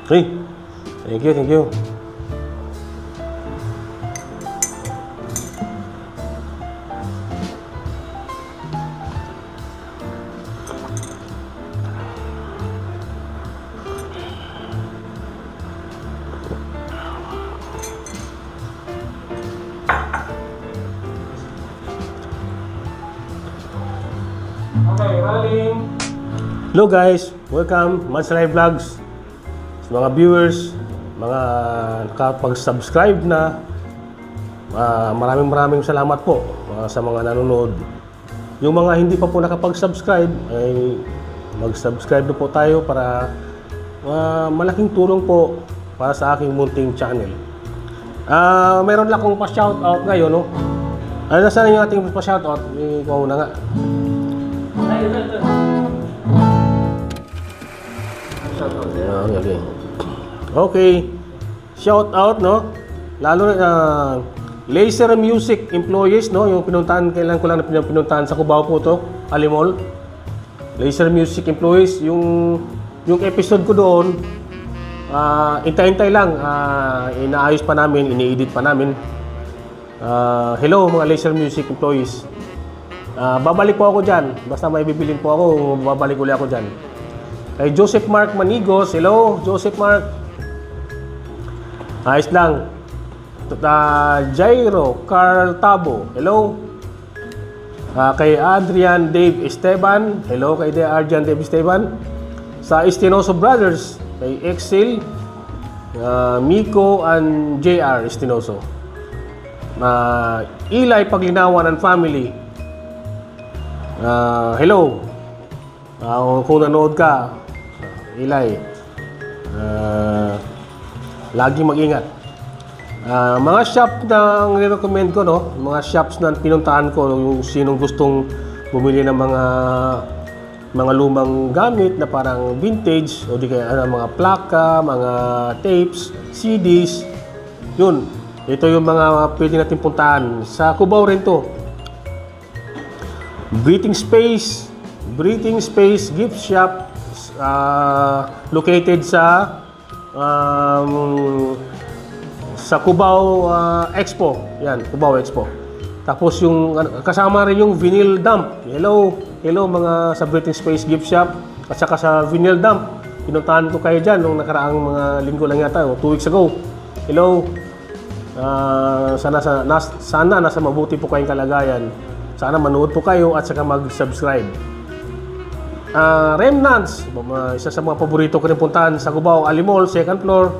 Hey, thank you, thank you. Okay, rolling. Hello guys, welcome Mads Live Vlogs. Sa mga viewers, mga nakapag-subscribe na, maraming salamat po sa mga nanonood. Yung mga hindi pa po nakapag-subscribe ay mag-subscribe na po tayo para malaking tulong po para sa aking munting channel. Meron lang akong pa-shoutout ngayon, no? Nasaan yung ating pa-shoutout? Ikaw na nga. Okay, shout out, no, lalo na Laser Music employees, no, yung pinuntahan, kailan ko lang pinuntahan sa Cubao po to, Alimol. Laser Music employees, yung episode ko doon, hintay-hintay lang, inaayos pa namin, ini-edit pa namin. Hello mga Laser Music employees, babalik po ako dyan, basta may bibilin po ako, babalik ulit ako dyan. Kay Joseph Mark Manigos, hello Joseph Mark. Ayos lang. Jairo Carl Tabo, hello. Kay Adrian Dave Esteban, hello kay Adrian Dave Esteban. Sa Estinoso Brothers, kay Exil, Miko and JR Estinoso. Eli Paglinawan and family, hello. Kung nanood ka, Eli, lagi mag-ingat. Mga shop na nire-recommend ko, no? Mga shops na pinuntahan ko, yung sinong gustong bumili ng mga lumang gamit na parang vintage o di kaya mga plaka, mga tapes, CDs. Yun. Ito yung mga pwede natin puntahan. Sa Cubao rin to. Breathing Space Gift Shop, located sa Cubao Expo. Yan, Cubao Expo. Tapos yung kasama rin yung Vinyl Dump. Hello mga sa Breathing Space Gift Shop at saka sa Vinyl Dump. Pinuntahan ko kayo dyan nung nakaraang mga linggo lang yata, 2 weeks ago. Hello. Sana nasa mabuti po kayong kalagayan. Sana manood po kayo at saka mag-subscribe. Remnants, isa sa mga paborito ko rin puntahan sa Cubao, Alimol, 2nd floor.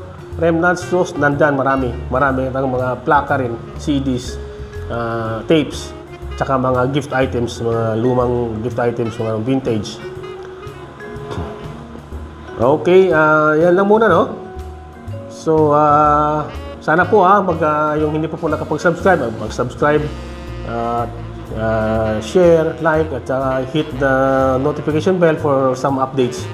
Remnants stores, nandyan marami ng mga plaka rin, CDs, tapes, tsaka mga gift items, mga lumang gift items, mga vintage. Okay, yan lang muna, no? So, sana po yung hindi pa po nakapag-subscribe, mag-subscribe, share, like, at hit the notification bell for some updates.